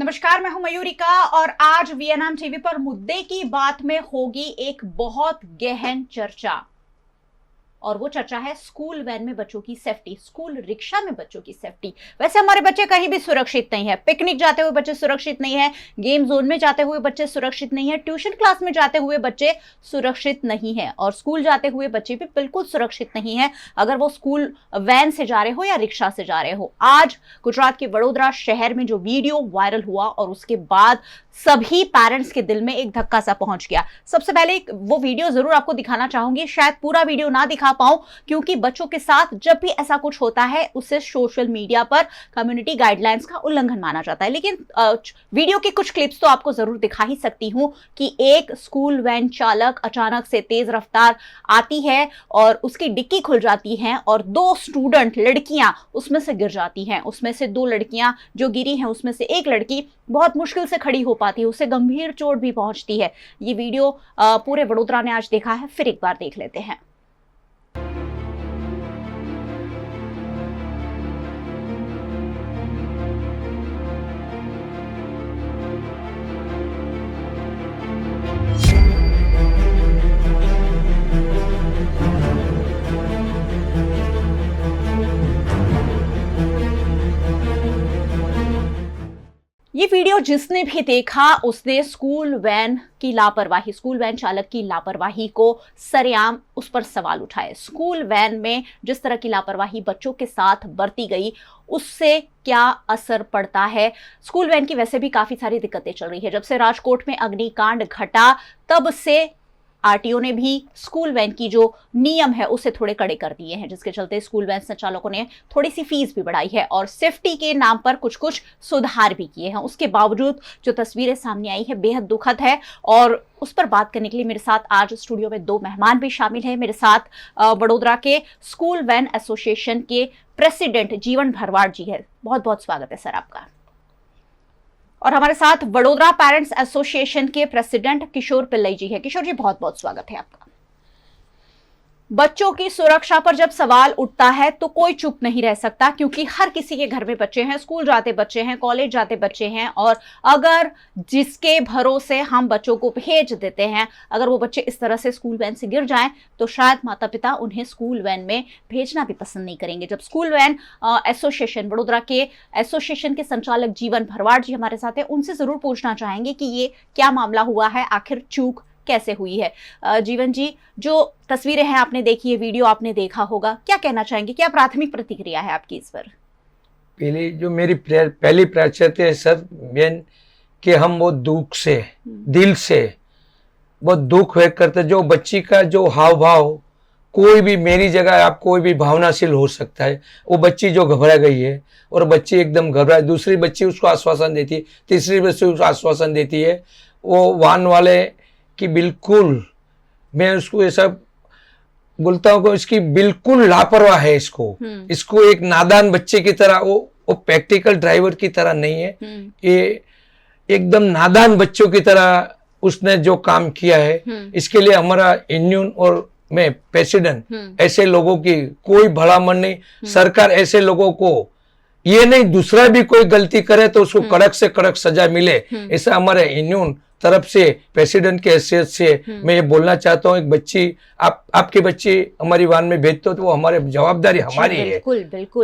नमस्कार, मैं हूं मयूरिका और आज वीएनएम टीवी पर मुद्दे की बात में होगी एक बहुत गहन चर्चा। और वो चर्चा है स्कूल वैन में बच्चों की सेफ्टी, स्कूल रिक्शा में बच्चों की सेफ्टी। वैसे हमारे बच्चे कहीं भी सुरक्षित नहीं है, पिकनिक जाते हुए बच्चे सुरक्षित नहीं है, गेम जोन में जाते हुए बच्चे सुरक्षित नहीं है, ट्यूशन क्लास में जाते हुए बच्चे सुरक्षित नहीं है और स्कूल जाते हुए बच्चे भी बिल्कुल सुरक्षित नहीं है, अगर वो स्कूल वैन से जा रहे हो या रिक्शा से जा रहे हो। आज गुजरात के वडोदरा शहर में जो वीडियो वायरल हुआ और उसके बाद सभी पेरेंट्स के दिल में एक धक्का सा पहुंच गया। सबसे पहले वो वीडियो जरूर आपको दिखाना चाहूंगी, शायद पूरा वीडियो ना दिखा पाऊं क्योंकि बच्चों के साथ जब भी ऐसा कुछ होता है उसे सोशल मीडिया पर कम्युनिटी गाइडलाइंस का उल्लंघन माना जाता है। लेकिन वीडियो की कुछ क्लिप्स तो आपको जरूर दिखा ही सकती हूं कि एक स्कूल वैन चालक अचानक से तेज रफ्तार आती है और उसकी डिक्की खुल जाती है और दो स्टूडेंट लड़कियां उसमें से गिर जाती हैं। उसमें से दो लड़कियां जो गिरी हैं उसमें से एक लड़की बहुत मुश्किल से खड़ी हो पाती है, उसे गंभीर चोट भी पहुंचती है। ये वीडियो पूरे वडोदरा ने आज देखा है, फिर एक बार देख लेते हैं। ये वीडियो जिसने भी देखा उसने स्कूल वैन की लापरवाही, स्कूल वैन चालक की लापरवाही को सरेआम उस पर सवाल उठाए। स्कूल वैन में जिस तरह की लापरवाही बच्चों के साथ बरती गई उससे क्या असर पड़ता है। स्कूल वैन की वैसे भी काफी सारी दिक्कतें चल रही है। जब से राजकोट में अग्निकांड घटा तब से आरटीओ ने भी स्कूल वैन की जो नियम है उसे थोड़े कड़े कर दिए हैं, जिसके चलते स्कूल वैन संचालकों ने थोड़ी सी फीस भी बढ़ाई है और सेफ्टी के नाम पर कुछ कुछ सुधार भी किए हैं। उसके बावजूद जो तस्वीरें सामने आई है बेहद दुखद है और उस पर बात करने के लिए मेरे साथ आज स्टूडियो में दो मेहमान भी शामिल हैं। मेरे साथ वडोदरा के स्कूल वैन एसोसिएशन के प्रेसिडेंट जीवन भरवाड़ जी है। बहुत बहुत स्वागत है सर आपका। और हमारे साथ वडोदरा पेरेंट्स एसोसिएशन के प्रेसिडेंट किशोर पिल्लई जी है। किशोर जी बहुत बहुत स्वागत है आपका। बच्चों की सुरक्षा पर जब सवाल उठता है तो कोई चुप नहीं रह सकता क्योंकि हर किसी के घर में बच्चे हैं, स्कूल जाते बच्चे हैं, कॉलेज जाते बच्चे हैं और अगर जिसके भरोसे हम बच्चों को भेज देते हैं, अगर वो बच्चे इस तरह से स्कूल वैन से गिर जाएं तो शायद माता पिता उन्हें स्कूल वैन में भेजना भी पसंद नहीं करेंगे। जब स्कूल वैन एसोसिएशन वडोदरा के एसोसिएशन के संचालक जीवन भरवाड़ जी हमारे साथ हैं, उनसे जरूर पूछना चाहेंगे कि ये क्या मामला हुआ है, आखिर चूक कैसे हुई है। जीवन जी, जो तस्वीरें हैं आपने देखी है, वीडियो आपने देखा होगा, क्या कहना चाहेंगे, क्या प्राथमिक प्रतिक्रिया है आपकी इस पर? पहली जो मेरी पहली प्राचर्य है सर बेन कि हम बहुत दुख से दिल से बहुत दुख व्यक्त करते। जो बच्ची का जो हाव भाव, कोई भी मेरी जगह आप कोई भी भावनाशील हो सकता है। वो बच्ची जो घबरा गई है और बच्ची एकदम घबरा, दूसरी बच्ची उसको आश्वासन देती है, तीसरी बच्ची उसको आश्वासन देती है। वो वाहन वाले कि बिल्कुल, मैं उसको ऐसा बोलता हूँ कि इसकी बिल्कुल लापरवाह है। इसको एक नादान बच्चे की तरह, वो प्रैक्टिकल ड्राइवर की तरह नहीं है, ये एकदम नादान बच्चों की तरह उसने जो काम किया है। इसके लिए हमारा यूनियन और मैं प्रेसिडेंट ऐसे लोगों की कोई भला मन नहीं। सरकार ऐसे लोगों को ये नहीं, दूसरा भी कोई गलती करे तो उसको कड़क से कड़क सजा मिले, ऐसा हमारे यूनियन तरफ से प्रेसिडेंट के हैसियत से मैं ये बोलना चाहता हूँ। एक बच्ची आपकी बच्ची हमारी वाहन में भेजते हो तो वो हमारी जवाबदारी हमारी है,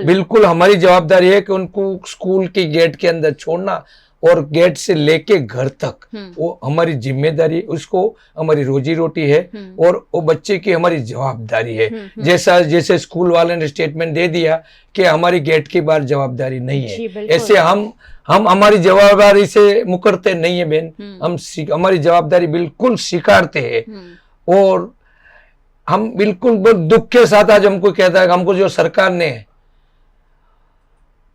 बिल्कुल हमारी जवाबदारी है कि उनको स्कूल के गेट के अंदर छोड़ना और गेट से लेके घर तक वो हमारी जिम्मेदारी, उसको हमारी रोजी रोटी है और वो बच्चे की हमारी जवाबदारी है। जैसे स्कूल वाले ने स्टेटमेंट दे दिया कि हमारी गेट की बाहर जवाबदारी नहीं है, ऐसे हम हमारी जवाबदारी से मुकरते नहीं है बहन। हम हमारी जवाबदारी बिल्कुल स्वीकारते हैं और हम बिल्कुल बहुत दुख के साथ आज हमको कहता है, हमको जो सरकार ने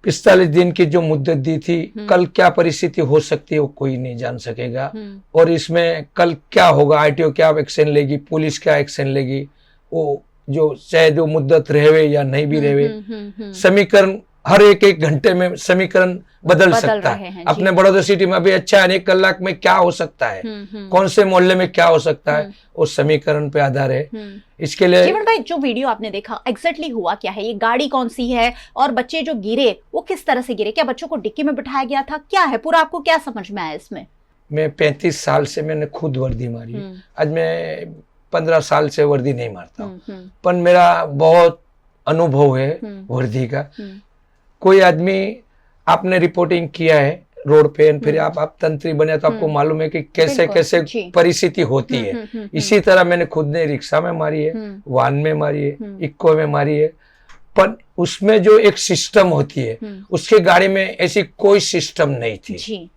45 दिन की जो मुद्दत दी थी, कल क्या परिस्थिति हो सकती है वो कोई नहीं जान सकेगा और इसमें कल क्या होगा, आरटीओ क्या एक्शन लेगी, पुलिस क्या एक्शन लेगी, वो जो चाहे जो मुद्दत रहे या नहीं भी रहे, समीकरण हर एक घंटे में समीकरण बदल सकता रहे है। हैं, अपने बड़ौदा सिटी में अभी अच्छा अनेक कलाक में क्या हो सकता है, कौन से मोहल्ले में क्या हो सकता है, वो समीकरण पे आधार है। इसके लिए जीवन भाई, जो वीडियो आपने देखा एग्जैक्टली हुआ क्या है? ये गाड़ी कौन सी है और बच्चे जो गिरे वो किस तरह से गिरे? क्या बच्चों को डिक्की में बिठाया गया था? क्या है पूरा, आपको क्या समझ में आया इसमें? मैं 35 साल से मैंने खुद वर्दी मारी है। आज मैं 15 साल से वर्दी नहीं मारता हूँ, पर मेरा बहुत अनुभव है वर्दी का। कोई आदमी, आपने रिपोर्टिंग किया है रोड पे, फिर आप तंत्री बने तो आपको मालूम है कि कैसे कैसे परिस्थिति होती है। इसी तरह मैंने खुद ने रिक्शा में मारी है, वान में मारी है, इक्को में मारी है, पर उसमें जो एक सिस्टम होती है, उसके गाड़ी में ऐसी कोई सिस्टम नहीं थी। जी।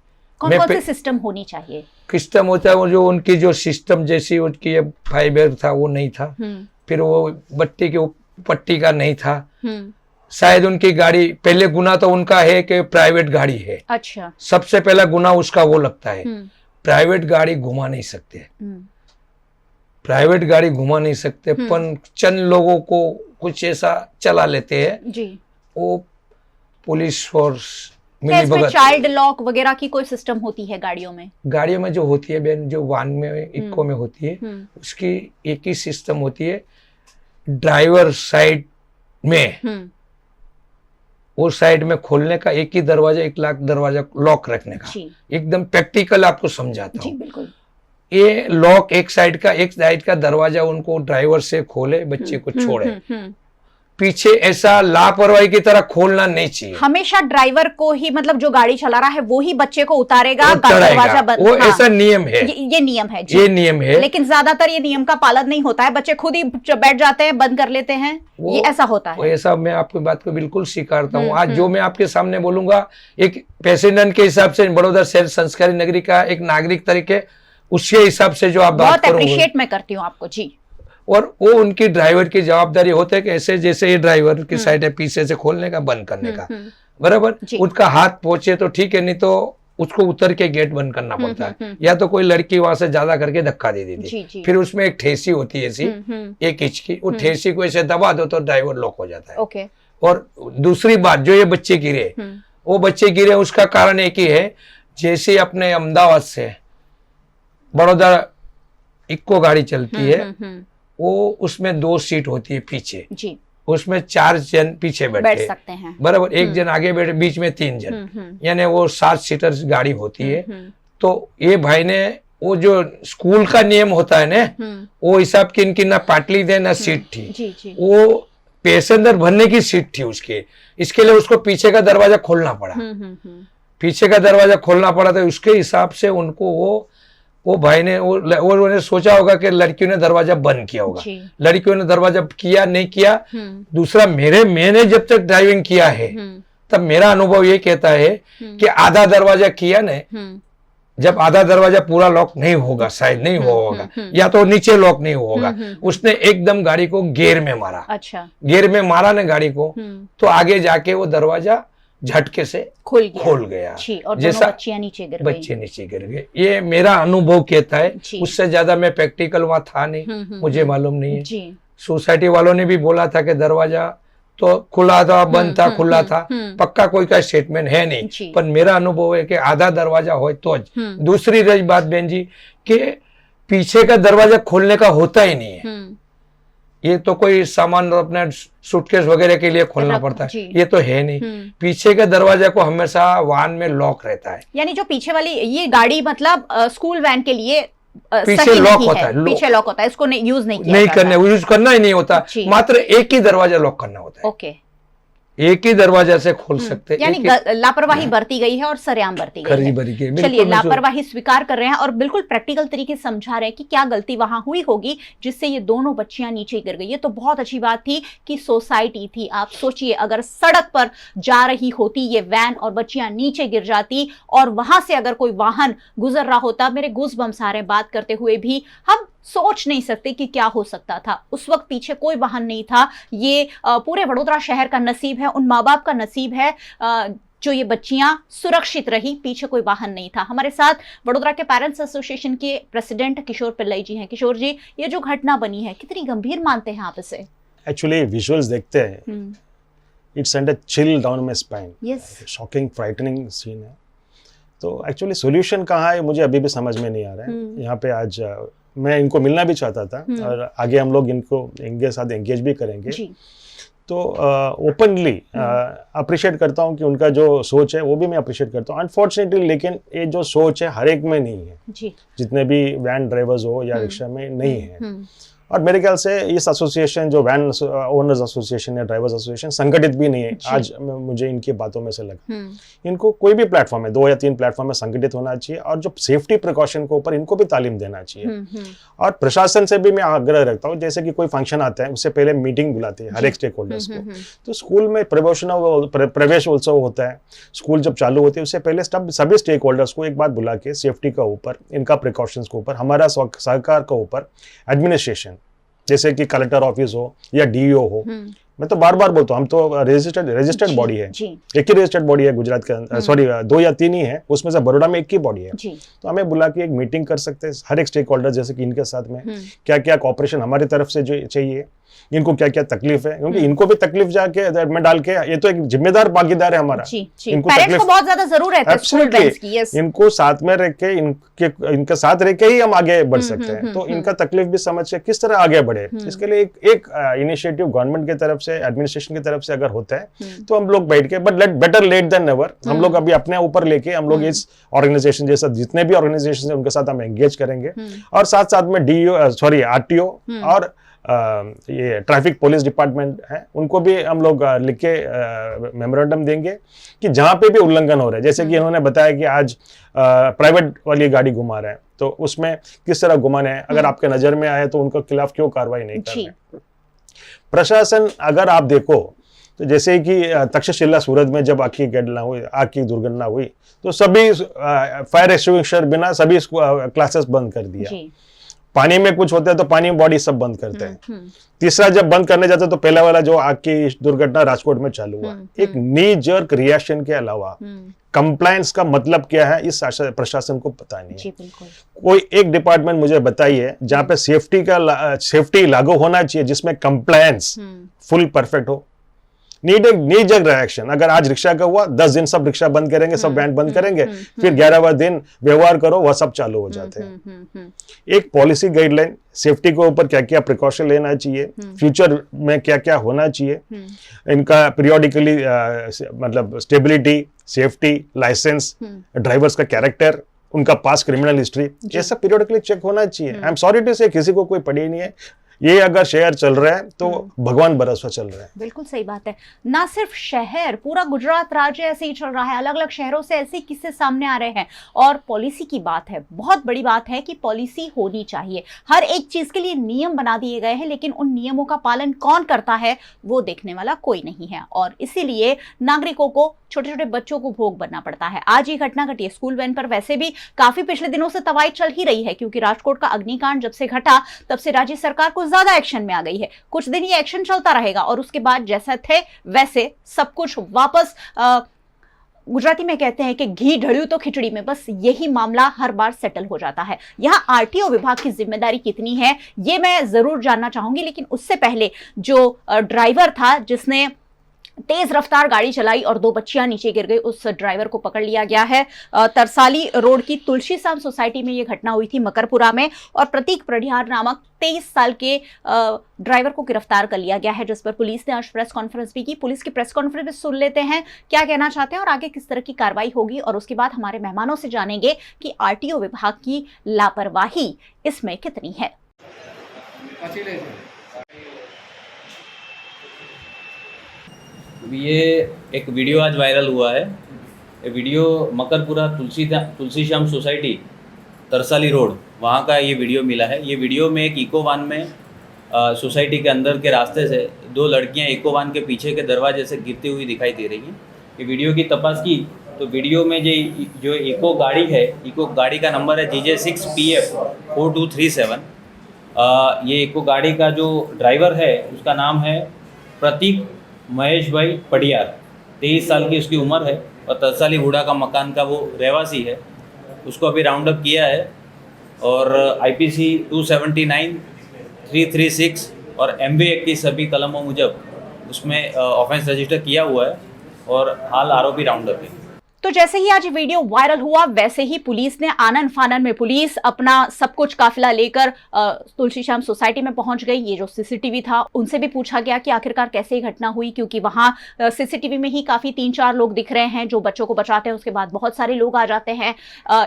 कौन कौन सी सिस्टम होनी चाहिए? सिस्टम होता है वो जो उनकी जो सिस्टम जैसी उनकी फाइबर था वो नहीं था, फिर वो बट्टी के पट्टी का नहीं था। शायद उनकी गाड़ी, पहले गुना तो उनका है कि प्राइवेट गाड़ी है। अच्छा। सबसे पहला गुना उसका वो लगता है, प्राइवेट गाड़ी घुमा नहीं सकते, प्राइवेट गाड़ी घुमा नहीं सकते, पर चंद लोगों को कुछ ऐसा चला लेते हैं जी। वो पुलिस फोर्स मिली भगत। चाइल्ड लॉक वगैरह की कोई सिस्टम होती है गाड़ियों में? गाड़ियों में जो होती है बहन, जो वान में इक्को में होती है, उसकी एक ही सिस्टम होती है। ड्राइवर साइड में, वो साइड में खोलने का एक ही दरवाजा, 1 लाख दरवाजा लॉक रखने का। एकदम प्रैक्टिकल आपको समझाता हूँ। बिल्कुल। ये लॉक एक साइड का दरवाजा उनको ड्राइवर से खोले, बच्चे को छोड़े। पीछे ऐसा लापरवाही की तरह खोलना नहीं चाहिए। हमेशा ड्राइवर को ही, मतलब जो गाड़ी चला रहा है वो ही बच्चे को उतारेगा, दरवाजा बंद। वो ऐसा नियम है, ये नियम है जी। ये नियम है, लेकिन ज्यादातर ये नियम का पालन नहीं होता है, बच्चे खुद ही बैठ जाते हैं, बंद कर लेते हैं, ये ऐसा होता है। ऐसा मैं आपकी बात को बिल्कुल स्वीकारता हूँ। आज जो मैं आपके सामने बोलूंगा, एक पैसेंजर के हिसाब से, बड़ौदा शहर संस्कारी नगरी का एक नागरिक तरीके, उसके हिसाब से जो आप बात करोगे, बहुत अप्रिशिएट मैं करती हूँ आपको जी। और वो उनकी ड्राइवर की जवाबदारी होता है कि ऐसे जैसे ये ड्राइवर की साइड है, पीछे से खोलने का, बंद करने का, बराबर। उसका हाथ पहुंचे तो ठीक है, नहीं तो उसको उतर के गेट बंद करना पड़ता है। या तो कोई लड़की वहां से ज्यादा करके धक्का दे देती, फिर उसमें एक ठेसी होती है ऐसी 1 इंच की, वो ठेसी को ऐसे दबा दो तो ड्राइवर लॉक हो जाता है। और दूसरी बात, जो ये बच्चे गिरे, वो बच्चे गिरे उसका कारण एक ही है, जैसे अपने अहमदाबाद से बड़ौदा इक्को गाड़ी चलती है, वो उसमें 2 सीट होती है पीछे जी। उसमें 4 जन पीछे बैठ सकते हैं, बराबर। 1 जन आगे बैठे, बीच में 3 जन, यानी वो 7 सीटर गाड़ी होती है। तो ये भाई ने वो जो स्कूल का नियम होता है ना, वो हिसाब की इनकी ना पाटली दे ना सीट थी जी। वो पैसेंजर भरने की सीट थी उसके, इसके लिए उसको पीछे का दरवाजा खोलना पड़ा, पीछे का दरवाजा खोलना पड़ा। तो उसके हिसाब से उनको वो भाई ने उन्होंने सोचा होगा कि लड़कियों ने दरवाजा बंद किया होगा, लड़कियों ने दरवाजा किया नहीं किया। दूसरा, मैंने जब तक ड्राइविंग किया है तब मेरा अनुभव ये कहता है कि आधा दरवाजा किया ने, जब आधा दरवाजा पूरा लॉक नहीं होगा, शायद नहीं होगा, या तो नीचे लॉक नहीं होगा, उसने एकदम गाड़ी को गियर में मारा। अच्छा। गियर में मारा ने गाड़ी को, तो आगे जाके वो दरवाजा झटके से खोल गया और जैसा बच्चियां नीचे गिर गई। बच्चे नीचे गिर गए, ये मेरा अनुभव कहता है। उससे ज्यादा मैं प्रैक्टिकल वहां था नहीं, मुझे मालूम नहीं है। सोसाइटी वालों ने भी बोला था कि दरवाजा तो खुला था, बंद था, खुला था, पक्का कोई का स्टेटमेंट है नहीं, पर मेरा अनुभव है कि आधा दरवाजा हो तो। दूसरी रही बात बहन जी, कि पीछे का दरवाजा खोलने का होता ही नहीं है, ये तो कोई सामान अपने सूटकेस वगैरह के लिए खोलना पड़ता है, ये तो है नहीं। पीछे के दरवाजे को हमेशा वाहन में लॉक रहता है, यानी जो पीछे वाली ये गाड़ी, मतलब स्कूल वैन के लिए पीछे लॉक होता है, पीछे लॉक होता है, इसको यूज नहीं करना ही नहीं होता, मात्र एक ही दरवाजा लॉक करना होता है। ओके। एक ही दरवाजा से खोल सकते, यानी लापरवाही बरती गई है और सरेआम बरती गई है। चलिए, लापरवाही स्वीकार कर रहे हैं और बिल्कुल प्रैक्टिकल तरीके से समझा रहे हैं कि क्या गलती वहां हुई होगी जिससे ये दोनों बच्चियां नीचे गिर गई। ये तो बहुत अच्छी बात थी कि सोसाइटी थी। आप सोचिए, अगर सड़क पर जा रही होती ये वैन और बच्चियां नीचे गिर जाती और वहां से अगर कोई वाहन गुजर रहा होता, मेरे गूज़बम्स आ रहे हैं बात करते हुए भी, हम सोच नहीं सकते कि क्या हो सकता था। उस वक्त पीछे कोई वाहन नहीं था। ये पूरे वडोदरा शहर का नसीब है, उन माँ बाप का नसीब है जो ये बच्चियां सुरक्षित रही, पीछे कोई वाहन नहीं था। हमारे साथ वडोदरा के पेरेंट्स एसोसिएशन के प्रेसिडेंट किशोर पिल्लाई जी हैं। किशोर जी, ये जो घटना बनी है कितनी गंभीर मानते हैं आप इसे? एक्चुअली विजुअल्स देखते हैं, it send a chill down my spine. Yes, shocking frightening scene है। तो एक्चुअली सॉल्यूशन कहाँ है मुझे अभी भी समझ में नहीं आ रहा है। यहाँ पे आज मैं इनको मिलना भी चाहता था और आगे हम लोग इनके साथ एंगेज भी करेंगे। जी, तो ओपनली अप्रिशिएट करता हूँ कि उनका जो सोच है वो भी मैं अप्रिशिएट करता हूँ अनफॉर्चुनेटली, लेकिन ये जो सोच है हर एक में नहीं है। जी, जितने भी वैन ड्राइवर्स हो या रिक्शा में नहीं है। और मेरे ख्याल से इस एसोसिएशन जो वैन ओनर्स एसोसिएशन या ड्राइवर्स एसोसिएशन संगठित भी नहीं है। आज मुझे इनकी बातों में से लगा इनको कोई भी प्लेटफॉर्म है, 2 या 3 प्लेटफॉर्म में संगठित होना चाहिए और जो सेफ्टी प्रिकॉशन के ऊपर इनको भी तालीम देना चाहिए। और प्रशासन से भी मैं आग्रह रखता हूँ, जैसे कि कोई फंक्शन आता है उससे पहले मीटिंग बुलाती है हर एक स्टेक होल्डर्स को। तो स्कूल में प्रवेश उत्सव होता है, स्कूल जब चालू होती है उससे पहले सभी स्टेक होल्डर्स को एक बात बुला के सेफ्टी का ऊपर, इनका प्रिकॉशंस के ऊपर, हमारा सहकार का ऊपर, एडमिनिस्ट्रेशन जैसे कि कलेक्टर ऑफिस हो या डीईओ हो, मैं तो बार बार बोलता हूँ हम तो रजिस्टर्ड बॉडी है, एक ही रजिस्टर्ड बॉडी है गुजरात के अंदर, सॉरी 2 या 3 ही है, उसमें से बड़ौदा में एक ही बॉडी है। तो हमें बुला के एक मीटिंग कर सकते हैं हर एक स्टेक होल्डर, जैसे कि इनके साथ में क्या क्या कॉपरेशन हमारी तरफ से जो चाहिए, इनको क्या क्या तकलीफ है, क्योंकि इनको भी तकलीफ जाके में डाल के, ये तो एक जिम्मेदार भागीदार है हमारा। इनको तकलीफ को बहुत ज्यादा जरूरत है स्कूल बैंड्स की। यस, इनको साथ में रख के इनके साथ रह के ही हम आगे बढ़ सकते हैं। तो इनका तकलीफ भी समझ के किस तरह आगे बढ़े, इसके लिए एक इनिशिएटिव गवर्नमेंट की तरफ से, एडमिनिस्ट्रेशन की तरफ से अगर होता है तो हम लोग बैठ के, but better late than never, हम लोग अभी अपने ऊपर लेके हम लोग इस ऑर्गेनाइजेशन जैसा जितने भी ऑर्गेनाइजेशन है उनके साथ हम एंगेज करेंगे और साथ साथ में आरटीओ और ये ट्रैफिक पुलिस डिपार्टमेंट है उनको भी हम लोग लिख के मेमोरेंडम देंगे कि जहां पे भी उल्लंघन हो रहा है, जैसे कि इन्होंने बताया कि आज प्राइवेट वाली गाड़ी घुमा रहे हैं, तो उसमें किस तरह घुमाना है, अगर आपके नजर में आए तो उनके खिलाफ क्यों कार्रवाई नहीं कर रहे। प्रशासन अगर आप देखो तो जैसे कि तक्षशिला सूरत में जब आग की दुर्घटना हुई तो सभी फायर एक्सटिंग्विशर बिना सभी क्लासेस बंद कर दिया। पानी में कुछ होता है तो पानी में बॉडी सब बंद करते हैं। तीसरा जब बंद करने जाते तो पहला वाला जो आग की दुर्घटना राजकोट में चालू हुआ, एक नी जर्क रिएक्शन के अलावा कंप्लायंस का मतलब क्या है इस प्रशासन को पता नहीं है। कोई एक डिपार्टमेंट मुझे बताइए जहां पे सेफ्टी लागू होना चाहिए, जिसमें कंप्लायंस फुल परफेक्ट हो। नी जग रिएक्शन, अगर आज रिक्शा का हुआ 10 दिन सब रिक्शा बंद करेंगे, सब वैन बंद करेंगे, फिर 11वां दिन व्यवहार करो, वह सब चालू हो जाते हैं। एक पॉलिसी गाइडलाइन सेफ्टी के ऊपर क्या क्या प्रिकॉशन लेना चाहिए, फ्यूचर में क्या क्या होना चाहिए, इनका पीरियोडिकली मतलब स्टेबिलिटी, सेफ्टी, लाइसेंस, ड्राइवर्स का कैरेक्टर, उनका पास क्रिमिनल हिस्ट्री, ये सब पीरियोडिकली चेक होना चाहिए। आई एम सॉरी टू से किसी को कोई पड़ी नहीं है। ये अगर शहर चल रहा है तो भगवान भरोसा चल रहा है। बिल्कुल सही बात है। ना सिर्फ शहर, पूरा गुजरात राज्य ऐसे ही चल रहा है। अलग अलग शहरों से ऐसे किस्से सामने आ रहे हैं। और पॉलिसी की बात है, बहुत बड़ी बात है कि पॉलिसी होनी चाहिए। हर एक चीज के लिए नियम बना दिए गए हैं, लेकिन उन नियमों का पालन कौन करता है वो देखने वाला कोई नहीं है। और इसीलिए नागरिकों को, छोटे छोटे बच्चों को भोग बनना पड़ता है। आज ये घटना घटी है स्कूल वैन पर, वैसे भी काफी पिछले दिनों से तवाई चल ही रही है, क्योंकि राजकोट का अग्निकांड जब से घटा तब से राज्य सरकार को ज्यादा एक्शन में आ गई है। कुछ दिन ये एक्शन चलता रहेगा और उसके बाद जैसा थे वैसे सब कुछ वापस, गुजराती में कहते हैं कि घी ढड़्यू तो खिचड़ी में, बस यही मामला हर बार सेटल हो जाता है। यहाँ आरटीओ विभाग की जिम्मेदारी कितनी है ये मैं जरूर जानना चाहूंगी, लेकिन उससे पहले जो ड्राइवर था जिसने तेज रफ्तार गाड़ी चलाई और 2 बच्चियां नीचे गिर गई, उस ड्राइवर को पकड़ लिया गया है। तरसाली रोड की तुलसी शाम सोसाइटी में यह घटना हुई थी मकरपुरा में, और प्रतीक पढ़ियार नामक 23 साल के ड्राइवर को गिरफ्तार कर लिया गया है, जिस पर पुलिस ने आज प्रेस कॉन्फ्रेंस भी की। पुलिस की प्रेस कॉन्फ्रेंस में सुन लेते हैं क्या कहना चाहते हैं और आगे किस तरह की कार्रवाई होगी, और उसके बाद हमारे मेहमानों से जानेंगे कि आरटीओ विभाग की लापरवाही इसमें कितनी है। ये एक वीडियो आज वायरल हुआ है। ये वीडियो मकरपुरा तुलसी श्याम सोसाइटी तरसाली रोड वहाँ का ये वीडियो मिला है। ये वीडियो में एक इको वान में सोसाइटी के अंदर के रास्ते से 2 लड़कियाँ इको वान के पीछे के दरवाजे से गिरती हुई दिखाई दे रही हैं। ये वीडियो की तपास की तो वीडियो में जो इको गाड़ी है, इको गाड़ी का नंबर है GJ6PF4237। ये इको गाड़ी का जो ड्राइवर है उसका नाम है प्रतीक महेश भाई पढ़ियार, 23 साल की उसकी उम्र है और तरसाली हुडा का मकान का वो रहवासी है। उसको अभी राउंड अप किया है और IPC 279, 336 और MV एक्ट की सभी कलमों मुजब उसमें ऑफेंस रजिस्टर किया हुआ है और हाल आरोपी राउंड अप है। तो जैसे ही आज वीडियो वायरल हुआ वैसे ही पुलिस ने आनन फानन में पुलिस अपना सब कुछ काफिला लेकर तुलसी श्याम सोसाइटी में पहुंच गई। ये जो सीसीटीवी था उनसे भी पूछा गया कि आखिरकार कैसे ये घटना हुई, क्योंकि वहां सीसीटीवी में ही काफी 3-4 लोग दिख रहे हैं जो बच्चों को बचाते हैं। उसके बाद बहुत सारे लोग आ जाते हैं।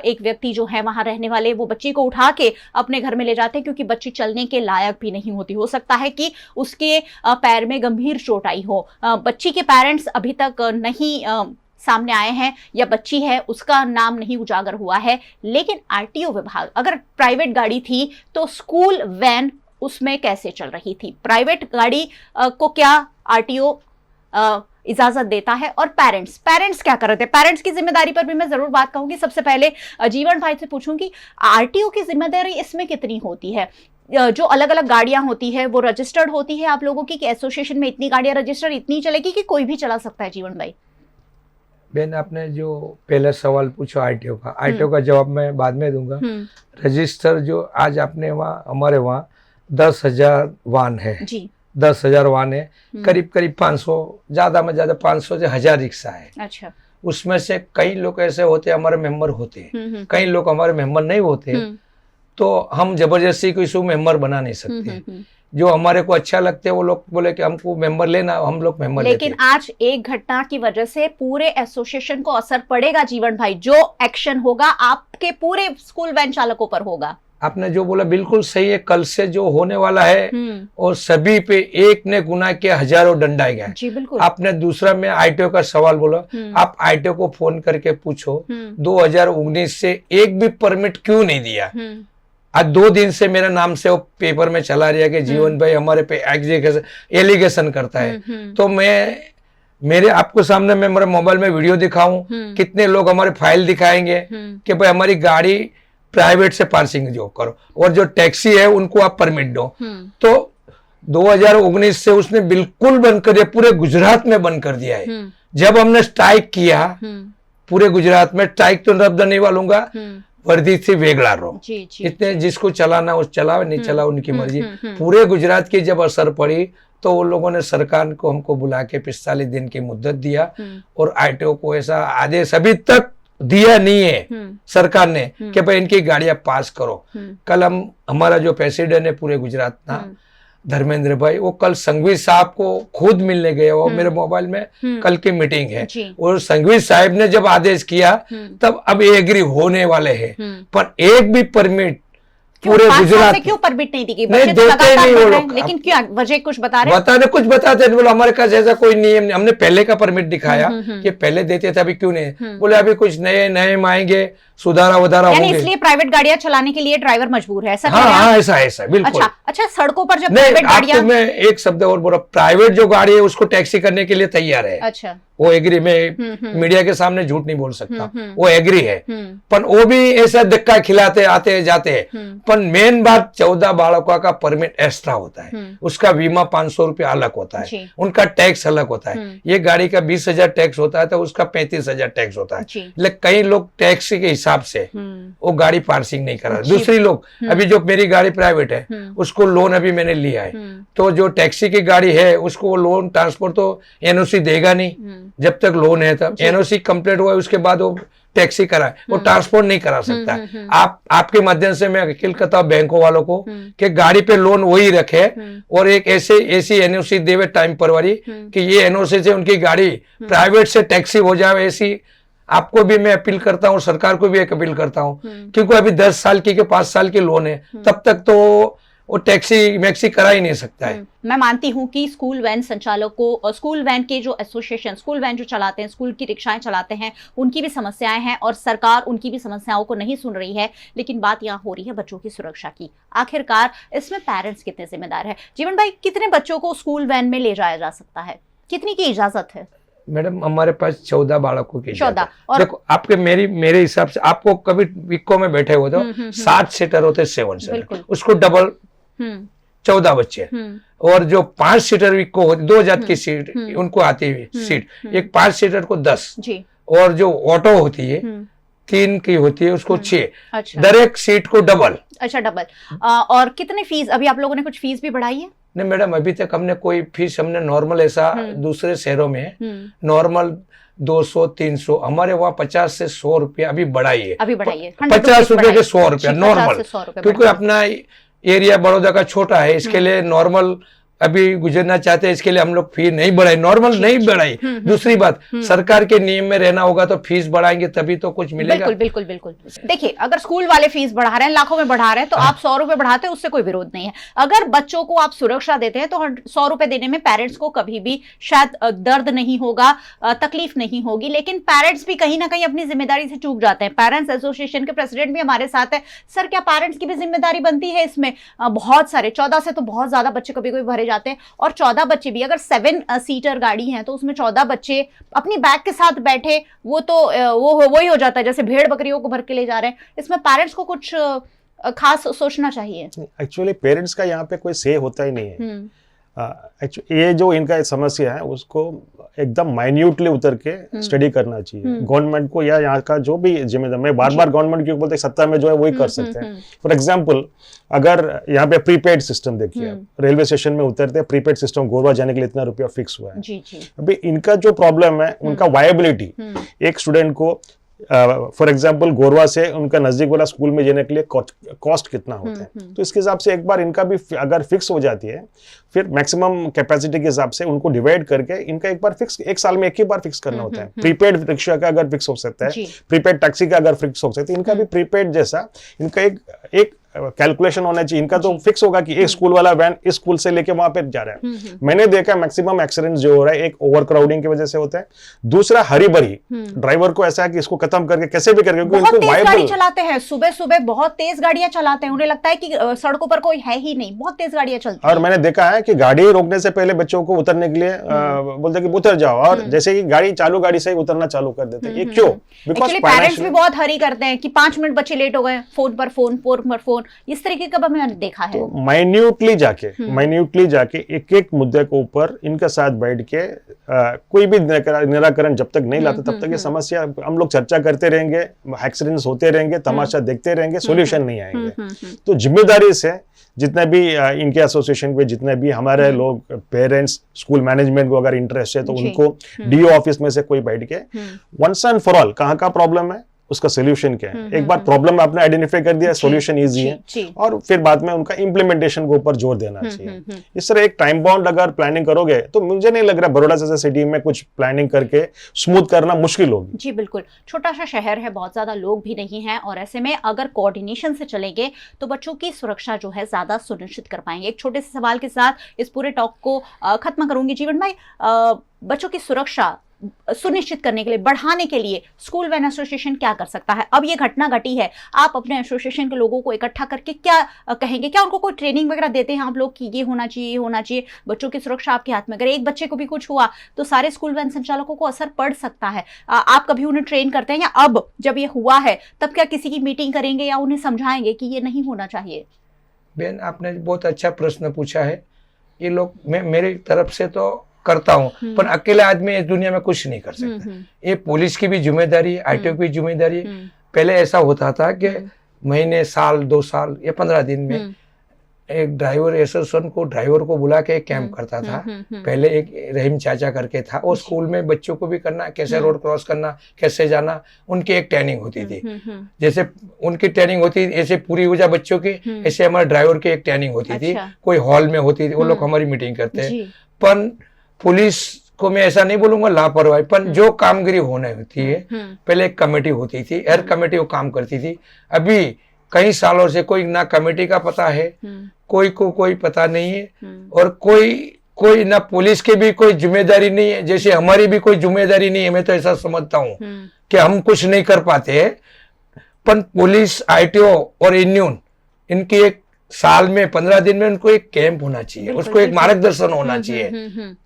एक व्यक्ति जो है वहां रहने वाले, वो बच्ची को उठा के अपने घर में ले जाते हैं क्योंकि बच्ची चलने के लायक भी नहीं होती। हो सकता है कि उसके पैर में गंभीर चोट आई हो। बच्ची के पेरेंट्स अभी तक नहीं सामने आए हैं या बच्ची है उसका नाम नहीं उजागर हुआ है। लेकिन आरटीओ विभाग, अगर प्राइवेट गाड़ी थी तो स्कूल वैन उसमें कैसे चल रही थी? प्राइवेट गाड़ी को क्या आरटीओ इजाजत देता है? और पेरेंट्स क्या कर रहे थे? पेरेंट्स की जिम्मेदारी पर भी मैं जरूर बात कहूंगी। सबसे पहले जीवन भाई से पूछूंगी, आरटीओ की जिम्मेदारी इसमें कितनी होती है? जो अलग अलग गाड़ियां होती है वो रजिस्टर्ड होती है आप लोगों की कि एसोसिएशन में इतनी गाड़ियां रजिस्टर्ड इतनी चलेगी कि कोई भी चला सकता है? जीवन भाई बहन, आपने जो पहला सवाल पूछा आरटीओ का, आरटीओ का जवाब मैं बाद में दूंगा। रजिस्टर जो आज आपने वहाँ, हमारे वहाँ 10,000 वाहन है जी, 10,000 वाहन है। करीब 500, ज्यादा में ज्यादा 500 से 1000 रिक्शा है। अच्छा, उसमें से कई लोग ऐसे होते हमारे मेंबर होते हैं, कई लोग हमारे मेंबर नहीं होते, तो हम जबरदस्ती कोई सु मेंबर बना नहीं सकते। जो हमारे को अच्छा लगते है वो लोग बोले कि हमको मेंबर लेना, हम लोग मेंबर लेते। लेकिन आज एक घटना की वजह से पूरे एसोसिएशन को असर पड़ेगा जीवन भाई। जो एक्शन होगा आपके पूरे स्कूल वैन चालकों पर होगा। आपने जो बोला बिल्कुल सही है। कल से जो होने वाला है और सभी पे एक ने गुनाह किया हजारों दंडाए गए जी, बिल्कुल। आपने दूसरा में आरटीओ का सवाल बोला, आप आरटीओ को फोन करके पूछो 2019 से एक भी परमिट क्यों नहीं दिया। आज 2 दिन से मेरे नाम से वो पेपर में चला रहा है कि जीवन भाई हमारे पे एलिगेशन करता है। तो मैं मेरे आपको सामने में मेरे मोबाइल में वीडियो दिखाऊं, कितने लोग हमारे फाइल दिखाएंगे कि भाई हमारी गाड़ी प्राइवेट से पार्किंग जो करो और जो टैक्सी है उनको आप परमिट दो। तो 2019 से उसने बिल्कुल बंद कर दिया, पूरे गुजरात में बंद कर दिया है। जब हमने स्ट्राइक किया पूरे गुजरात में, स्ट्राइक तो रद्द नहीं वालूंगा, वर्दी से वेगड़ा रहो। इतने जिसको चलाना उस चलाओ, नहीं चलाओ उनकी मर्जी। पूरे गुजरात की जब असर पड़ी तो उन लोगों ने सरकार को हमको बुला के 45 दिन की मुद्दत दिया और आरटीओ को ऐसा आदेश अभी तक दिया नहीं है सरकार ने कि भाई इनकी गाड़ियां पास करो। कल हमारा जो प्रेसिडेंट है पूरे गुजरात ना धर्मेंद्र भाई, वो कल संघवी साहब को खुद मिलने गए। वो मेरे मोबाइल में कल की मीटिंग है और संघवी साहब ने जब आदेश किया तब अब एग्री होने वाले हैं। पर एक भी परमिट पूरे गुजरात से क्यों परमिट नहीं दी? नहीं देते नहीं वो लोग। लेकिन क्या वजह कुछ बता रहे? कुछ बताते नहीं। बोलो हमारे पास ऐसा कोई नियम नहीं। हमने पहले का परमिट दिखाया कि पहले देते थे, अभी क्यों नहीं? बोले अभी कुछ नए आएंगे, सुधारा वधारा होंगे। इसलिए प्राइवेट गाड़ियां चलाने के लिए ड्राइवर मजबूर है, ऐसा? हाँ, ऐसा बिल्कुल। अच्छा, सड़कों पर जब प्राइवेट गाड़ियां, मैं एक शब्द और बोला, प्राइवेट जो गाड़ी है उसको टैक्सी करने के लिए तैयार है। अच्छा, वो एग्री में मीडिया के सामने झूठ नहीं बोल सकता, वो एग्री है। पर वो भी ऐसा धक्का खिलाते आते जाते हैं। पर मेन बात 14 बालकों का परमिट एक्स्ट्रा होता है, उसका बीमा 500 रुपया अलग होता है, उनका टैक्स अलग होता है। ये गाड़ी का 20,000 टैक्स होता है तो उसका 35,000 टैक्स होता है। लेकिन कई लोग टैक्स के हिसाब से वो गाड़ी पार्सिंग नहीं करा। दूसरी लोग, अभी जो मेरी गाड़ी प्राइवेट है उसको लोन अभी मैंने लिया है, तो जो टैक्सी की गाड़ी है उसको लोन ट्रांसपोर्ट तो एनओसी देगा नहीं जब तक लोन है। तब एनओसी कंप्लीट हुआ उसके बाद वो टैक्सी कराए, वो ट्रांसपोर्ट नहीं करा सकता। आपके माध्यम से मैं अपील करता हूँ बैंकों वालों को कि गाड़ी पे लोन वही रखे और एक ऐसी एनओसी देवे टाइम पर वाली कि ये एनओसी से उनकी गाड़ी प्राइवेट से टैक्सी हो जाए। ऐसी आपको भी मैं अपील करता हूँ, सरकार को भी एक अपील करता हूँ, क्योंकि अभी 10 साल की के 5 साल की लोन है, तब तक तो वो टैक्सी मैक्सी करा ही नहीं सकता है। मैं मानती हूँ कि स्कूल वैन संचालकों और स्कूल वैन के जो एसोसिएशन, स्कूल वैन जो चलाते हैं, स्कूल की रिक्शाएं चलाते हैं, उनकी भी समस्याएं हैं और सरकार उनकी भी समस्याओं को नहीं सुन रही है। लेकिन बात यहाँ हो रही है बच्चों की सुरक्षा की। आखिरकार इसमें पेरेंट्स कितने जिम्मेदार है? जीवन भाई, कितने बच्चों को स्कूल वैन में ले जाया जा सकता है? कितनी की इजाजत है? मैडम, हमारे पास 14 बालकों की 14। और देखो आपके मेरे हिसाब से आपको कभी विको में बैठे हो तो 7 सीटर होते, 7 सीटर, उसको डबल 14 बच्चे। और जो 5 सीटर विको होती, 2 जात की सीट उनको आती है सीट, एक 5 सीटर को 10 जी। और जो ऑटो होती है 3 की होती है उसको 6। अच्छा। दर एक सीट को डबल। अच्छा, डबल। और कितने फीस, अभी आप लोगों ने कुछ फीस भी बढ़ाई है? नहीं मैडम, अभी तक हमने कोई फीस हमने नॉर्मल ऐसा दूसरे शहरों में नॉर्मल 200-300, हमारे वहाँ 50 से 100 रुपया अभी बढ़ाई है। 50 रुपए से 100 रुपया नॉर्मल, क्योंकि अपना एरिया बड़ौदा का छोटा है, इसके लिए नॉर्मल अभी गुजरना चाहते हैं, इसके लिए हम लोग फी नहीं बढ़ाई, नॉर्मल नहीं बढ़ाई। दूसरी बात, सरकार के नियम में रहना होगा तो फीस बढ़ाएंगे तभी तो कुछ मिलेगा। बिल्कुल बिल्कुल। देखिए, अगर स्कूल वाले फीस बढ़ा रहे हैं, लाखों में बढ़ा रहे हैं, तो आप 100 रुपए बढ़ाते हैं, उससे कोई विरोध नहीं है। अगर बच्चों को आप सुरक्षा देते हैं तो 100 रुपए देने में पेरेंट्स को कभी भी शायद दर्द नहीं होगा, तकलीफ नहीं होगी, लेकिन पेरेंट्स भी कहीं ना कहीं अपनी जिम्मेदारी से चूक जाते हैं। पेरेंट्स एसोसिएशन के प्रेसिडेंट भी हमारे साथ है। सर, क्या पेरेंट्स की भी जिम्मेदारी बनती है इसमें? बहुत सारे 14 से तो बहुत ज्यादा बच्चे कभी कभी भरे जाते हैं, और 14 बच्चे भी, अगर 7 सीटर गाड़ी है तो उसमें 14 बच्चे अपनी बैग के साथ बैठे, वो तो वही हो जाता है जैसे भेड़ बकरियों को भर के ले जा रहे हैं। इसमें पेरेंट्स को कुछ खास सोचना चाहिए। एक्चुअली पेरेंट्स का यहाँ पे कोई से होता ही नहीं है। ये जो इनका समस्या है उसको एकदम माइन्यूटली उतर के स्टडी करना चाहिए गवर्नमेंट को, या यहाँ का जो भी जिम्मेदार, मैं बार बार गवर्नमेंट क्यों बोलते, सत्ता में जो है वही कर सकते हैं। फॉर एग्जांपल, अगर यहाँ पे प्रीपेड सिस्टम देखिए, रेलवे स्टेशन में उतरते हैं, प्रीपेड सिस्टम, गोरवा जाने के लिए इतना रुपया फिक्स हुआ है। अभी इनका जो प्रॉब्लम है, उनका वायबिलिटी, एक स्टूडेंट को फॉर एग्जाम्पल गोरवा से उनका नजदीक वाला स्कूल में जाने के लिए कॉस्ट कितना होता है, तो इसके हिसाब से एक बार इनका भी अगर फिक्स हो जाती है, फिर मैक्सिमम कैपेसिटी के हिसाब से उनको डिवाइड करके इनका एक बार फिक्स, एक साल में एक ही बार फिक्स करना होता है। प्रीपेड रिक्शा का अगर फिक्स हो सकता है, प्रीपेड टैक्सी का अगर फिक्स हो सकता है, इनका भी प्रीपेड जैसा इनका एक कैलकुलेशन होना चाहिए। इनका तो फिक्स होगा कि एक स्कूल वाला वैन इस स्कूल से लेके वहां पे जा रहा है। मैंने देखा मैक्सिमम एक्सीडेंट जो हो रहा है, एक ओवर क्राउडिंग की वजह से होता है, दूसरा हरी भरी, ड्राइवर को ऐसा है कि इसको खत्म करके कैसे भी करके, बहुत तेज गाड़ी चलाते हैं, सुबह सुबह बहुत तेज गाड़ियां चलाते हैं, उन्हें लगता है कि सड़कों पर कोई है ही नहीं, बहुत तेज गाड़ियां चलती हैं। और मैंने देखा है कि गाड़ी रोकने से पहले बच्चों को उतरने के लिए बोलते कि उतर जाओ, और जैसे ही गाड़ी चालू, गाड़ी से ही उतरना चालू कर देते हैं। ये क्यों? बिकॉज़ पेरेंट्स भी बहुत हरी करते हैं कि 5 मिनट बच्चे लेट हो गए, फोन पर फोन, इस तरीके का मैंने देखा है। तो माइन्यूटली जाके एक एक मुद्दे के ऊपर इनके साथ बैठ के कोई भी निराकरण जब तक नहीं लाते तब तक ये समस्या, हम लोग चर्चा करते रहेंगे, एक्सीडेंट्स होते रहेंगे, तमाशा देखते रहेंगे, सॉल्यूशन नहीं आएंगे। तो जिम्मेदारी से जितने भी इनके एसोसिएशन पे जितने भी हमारे लोग, पेरेंट्स, स्कूल मैनेजमेंट को अगर इंटरेस्ट है तो उनको डीओ ऑफिस में से कोई बैठ के वंस एंड फॉर ऑल कहाँ का प्रॉब्लम है, उसका सोल्यूशन क्या है, एक बार प्रॉब्लम आपने आइडेंटिफाई कर दिया, सोल्यूशन इजी है, और फिर बाद में उनका इम्प्लीमेंटेशन के ऊपर जोर देना चाहिए। इस तरह एक टाइम बाउंड अगर प्लानिंग करोगे तो मुझे नहीं लग रहा बड़ौदा जैसे सिटी में कुछ प्लानिंग करके स्मूथ करना मुश्किल होगी। जी बिल्कुल, छोटा सा शहर है, बहुत ज्यादा लोग भी नहीं है, और ऐसे में अगर कोऑर्डिनेशन से चलेंगे तो बच्चों की सुरक्षा जो है ज्यादा सुनिश्चित कर पाएंगे। एक छोटे से सवाल के साथ इस पूरे टॉक को खत्म करूंगी। जीवन भाई, बच्चों की सुरक्षा सुनिश्चित करने के लिए, बढ़ाने के लिए स्कूल वैन एसोसिएशन क्या कर सकता है? अब ये घटना घटी है, आप अपने एसोसिएशन के लोगों को इकट्ठा करके क्या कहेंगे? क्या उनको कोई ट्रेनिंग वगैरह देते हैं आप लोग कि ये होना चाहिए, बच्चों की सुरक्षा आपके हाथ में? अगर एक बच्चे को भी कुछ हुआ तो सारे स्कूल वैन संचालकों को असर पड़ सकता है। आप कभी उन्हें ट्रेन करते हैं, या अब जब ये हुआ है तब क्या किसी की मीटिंग करेंगे या उन्हें समझाएंगे कि ये नहीं होना चाहिए? बहन, आपने बहुत अच्छा प्रश्न पूछा है। ये लोग, मैं मेरी तरफ से तो करता हूँ, पर अकेले आदमी इस दुनिया में कुछ नहीं कर सकता। ये पुलिस की भी जिम्मेदारी है, आरटीओ की भी जिम्मेदारी है। पहले ऐसा होता था कि महीने, साल, 2 साल या 15 दिन में एक ड्राइवर एसोसिएशन को, ड्राइवर को बुला के कैंप करता था। पहले एक रहीम चाचा करके था, वो स्कूल में बच्चों को भी करना, कैसे रोड क्रॉस करना, कैसे जाना, उनकी एक ट्रेनिंग होती थी। जैसे उनकी ट्रेनिंग होती थी ऐसे पूरी हो जाए बच्चों की, ऐसे हमारे ड्राइवर की एक ट्रेनिंग होती थी, कोई हॉल में होती थी, वो लोग हमारी मीटिंग करते हैं। पर पुलिस को मैं ऐसा नहीं बोलूंगा लापरवाही, पर जो कामगिरी होने होती है, पहले एक कमेटी होती थी, हर कमेटी वो काम करती थी। अभी कई सालों से कोई ना कमेटी का पता है, कोई को कोई पता नहीं है, और कोई ना पुलिस की भी कोई जिम्मेदारी नहीं है, जैसे हमारी भी कोई जिम्मेदारी नहीं है। मैं तो ऐसा समझता हूँ कि हम कुछ नहीं कर पाते हैं, पर पुलिस, आरटीओ और यूनियन, इनकी एक साल में 15 दिन में उनको एक कैंप होना चाहिए, उसको एक मार्गदर्शन होना चाहिए,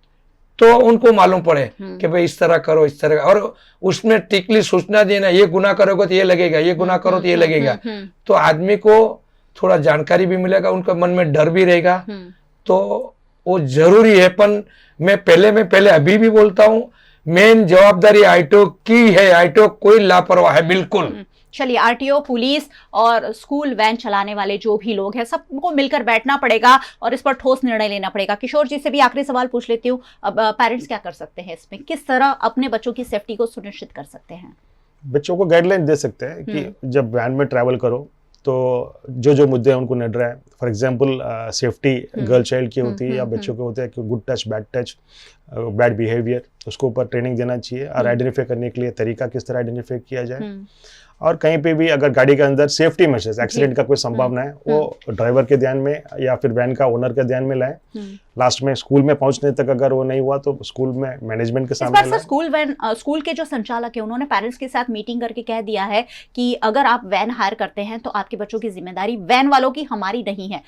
तो उनको मालूम पड़े कि भाई इस तरह करो, इस तरह, और उसमें टिकली सूचना देना, ये गुनाह करोगे तो ये लगेगा, ये गुनाह करो तो ये लगेगा, तो आदमी को थोड़ा जानकारी भी मिलेगा, उनका मन में डर भी रहेगा, तो वो जरूरी है। पर मैं पहले अभी भी बोलता हूँ, मेन जवाबदारी आरटीओ की है। आरटीओ कोई लापरवाह है बिल्कुल, चलिए, आरटीओ, पुलिस और स्कूल वैन चलाने वाले जो भी लोग हैं, सबको मिलकर बैठना पड़ेगा और इस पर ठोस निर्णय लेना पड़ेगा। किशोर जी से भी आखिरी सवाल पूछ लेती हूँ, अब पेरेंट्स क्या कर सकते हैं इसमें, किस तरह अपने बच्चों की सेफ्टी को सुनिश्चित कर सकते हैं? बच्चों को गाइडलाइन दे सकते हैं कि जब वैन में ट्रैवल करो तो जो जो मुद्दे हैं उनको निपट रहे हैं। For example safety girl child की होती है या बच्चों के होते हैं कि good touch, bad touch, bad behaviour, उसको ऊपर ट्रेनिंग देना चाहिए और आइडेंटिफाई करने के लिए तरीका किस तरह आइडेंटिफाई किया जाए। और कहीं पे भी अगर गाड़ी के अंदर सेफ्टी मेजर्स, एक्सीडेंट का कोई संभावना है, वो ड्राइवर के ध्यान में या फिर वैन का ओनर के ध्यान में लाएं। लास्ट में स्कूल में पहुंचने तक अगर वो नहीं हुआ तो स्कूल में मैनेजमेंट के सामने लाएं। स्कूल के जो संचालक है उन्होंने पेरेंट्स के साथ मीटिंग करके कह दिया है कि अगर आप वैन हायर करते हैं तो आपके बच्चों की जिम्मेदारी वैन वालों की, हमारी नहीं है।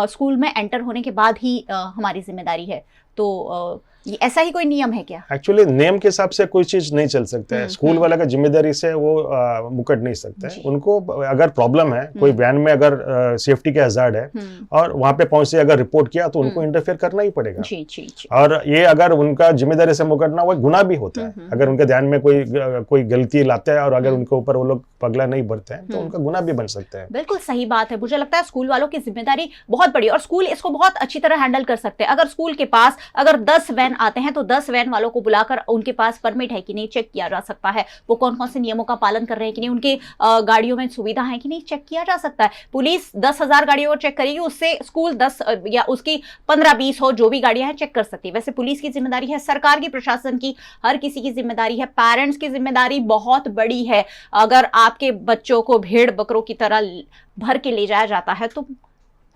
स्कूल में एंटर होने के बाद ही हमारी जिम्मेदारी है। तो ये ऐसा ही कोई नियम है क्या? एक्चुअली नेम के हिसाब से कोई चीज नहीं चल सकता है। स्कूल वाला का जिम्मेदारी से वो मुकट नहीं सकता है। उनको अगर प्रॉब्लम है, कोई वैन में अगर सेफ्टी के हजार्ड है और वहां पे पहुंचे अगर रिपोर्ट किया तो उनको इंटरफेयर करना ही पड़ेगा। जी। और ये अगर उनका जिम्मेदारी से मुकरना वो गुनाह भी होता है। अगर उनके ध्यान में कोई गलती लाता है और अगर उनके ऊपर वो लोग पगला नहीं भरते हैं तो उनका गुनाह भी बन सकता है। बिल्कुल सही बात है। मुझे लगता है स्कूल वालों की जिम्मेदारी बहुत बड़ी और स्कूल इसको बहुत अच्छी तरह हैंडल कर सकते हैं। अगर स्कूल के पास अगर 10 वैन आते हैं तो 10 वैन वालों को बुलाकर उनके पास परमिट है कि नहीं चेक किया जा सकता है, वो कौन कौन से नियमों का पालन कर रहे हैं कि नहीं, उनकी गाड़ियों में सुविधा है कि नहीं, चेक किया जा सकता है। पुलिस 10,000 गाड़ियों को चेक करेगी, उससे स्कूल 10 या उसकी 15-20 हो, जो भी गाड़ियां हैं चेक कर सकती है। वैसे पुलिस की जिम्मेदारी है, सरकार की, प्रशासन की, हर किसी की जिम्मेदारी है। पेरेंट्स की जिम्मेदारी बहुत बड़ी है। अगर आपके बच्चों को भेड़ बकरों की तरह भर के ले जाया जाता है तो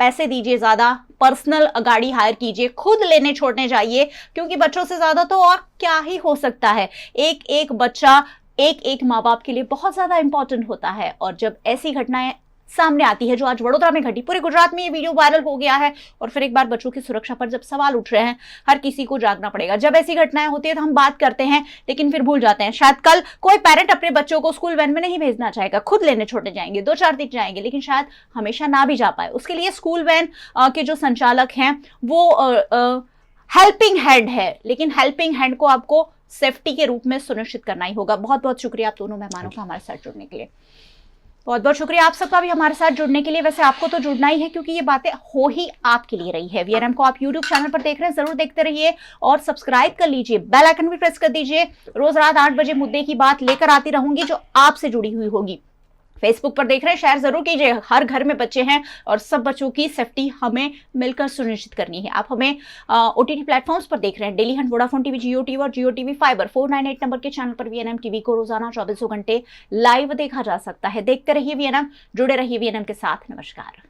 पैसे दीजिए, ज्यादा पर्सनल गाड़ी हायर कीजिए, खुद लेने छोड़ने जाइए, क्योंकि बच्चों से ज्यादा तो और क्या ही हो सकता है। एक एक बच्चा एक एक माँ बाप के लिए बहुत ज्यादा इंपॉर्टेंट होता है। और जब ऐसी घटनाएं सामने आती है जो आज वडोदरा में घटी, पूरे गुजरात में ये वीडियो वायरल हो गया है और फिर एक बार बच्चों की सुरक्षा पर जब सवाल उठ रहे हैं, हर किसी को जागना पड़ेगा। जब ऐसी घटनाएं होती है तो हम बात करते हैं लेकिन फिर भूल जाते हैं। शायद कल कोई पेरेंट अपने बच्चों को स्कूल वैन में नहीं भेजना चाहेगा, खुद लेने छोड़ने जाएंगे, 2-4 दिन जाएंगे, लेकिन शायद हमेशा ना भी जा पाए। उसके लिए स्कूल वैन के जो संचालक हैं वो हेल्पिंग हैंड है, लेकिन हेल्पिंग हैंड को आपको सेफ्टी के रूप में सुनिश्चित करना ही होगा। बहुत बहुत शुक्रिया आप दोनों मेहमानों का हमारे साथ जुड़ने के लिए। बहुत बहुत शुक्रिया आप सबका भी हमारे साथ जुड़ने के लिए। वैसे आपको तो जुड़ना ही है क्योंकि ये बातें हो ही आपके लिए रही है। वीएनएम को आप यूट्यूब चैनल पर देख रहे हैं, जरूर देखते रहिए और सब्सक्राइब कर लीजिए, बेल आइकन भी प्रेस कर दीजिए। रोज रात 8 बजे मुद्दे की बात लेकर आती रहूंगी जो आपसे जुड़ी हुई होगी। फेसबुक पर देख रहे हैं, शेयर जरूर कीजिए। हर घर में बच्चे हैं और सब बच्चों की सेफ्टी हमें मिलकर सुनिश्चित करनी है। आप हमें ओटीटी प्लेटफॉर्म्स पर देख रहे हैं, डेली हंट, वोडाफोन टीवी, जियो टीवी और जियो टीवी फाइबर 498 नंबर के चैनल पर वीएनएम टीवी को रोजाना 24 घंटे लाइव देखा जा सकता है। देखते रहिए वीएनएम, जुड़े रहिए वीएनएम के साथ। नमस्कार।